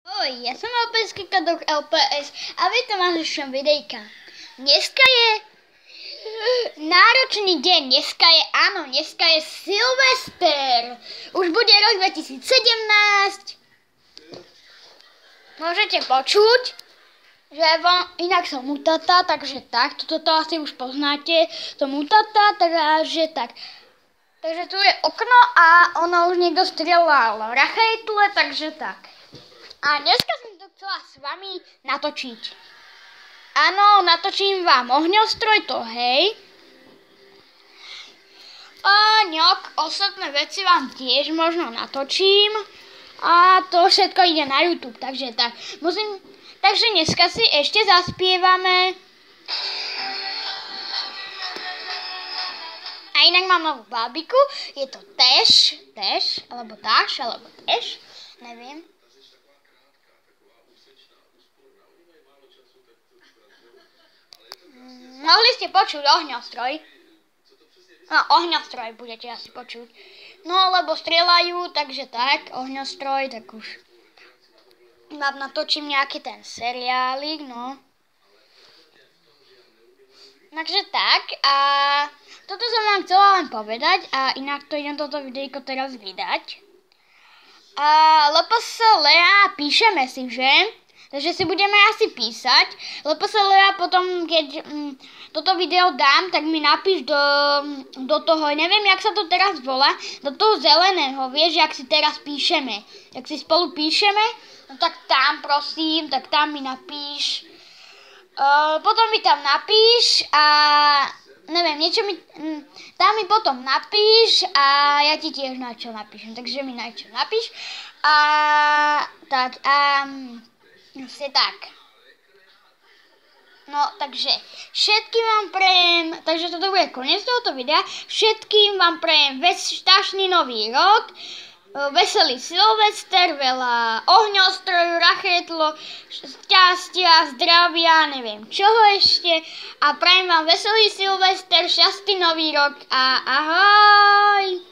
Ahoj, ja som LPS Kadok LPS a vítam vás v našom videjka. Dneska je náročný deň, dneska je Silvester. Už bude rok 2017. Môžete počuť, že inak som u tata, takže tak, toto asi už poznáte. Som u tata, takže tak. Takže tu je okno a ono už niekto strieľal rachejtle, takže tak. A dneska som to chcela s vami natočiť. Áno, natočím vám ohňostroj, to hej. A nejak ostatné veci vám tiež možno natočím. A to všetko ide na YouTube, takže tak. Takže dneska si ešte zaspievame. A inak mám novú bábiku, je to Teš, alebo Taš, alebo Teš, neviem. Mohli ste počuť ohňostroj. No, ohňostroj budete asi počuť. No, lebo strieľajú, takže tak, ohňostroj, tak už vám natočím nejaký ten seriálik, no. Takže tak, a toto som vám chcela len povedať a inak to idem toto videjko teraz vydať. A LPS Lea píšeme si, že? Takže si budeme asi písať. LPS Lea potom, keď toto video dám, tak mi napíš do toho, neviem, jak sa to teraz volá, do toho zeleného, vieš, jak si teraz píšeme. Jak si spolu píšeme, no tak tam prosím, tak tam mi napíš. Potom mi tam napíš a neviem, niečo mi tam mi potom napíš a ja ti tiež na čo napíšem, takže mi na čo napíš a tak vlastne tak. No, takže všetkým vám prajem, takže toto bude koniec tohoto videa, všetkým vám prajem šťastný nový rok, veselý Silvester, veľa ohňostrojov, rachetlo, šťastia, zdravia, neviem čoho ešte a prajem vám veselý Silvester, šťastný nový rok a ahoj!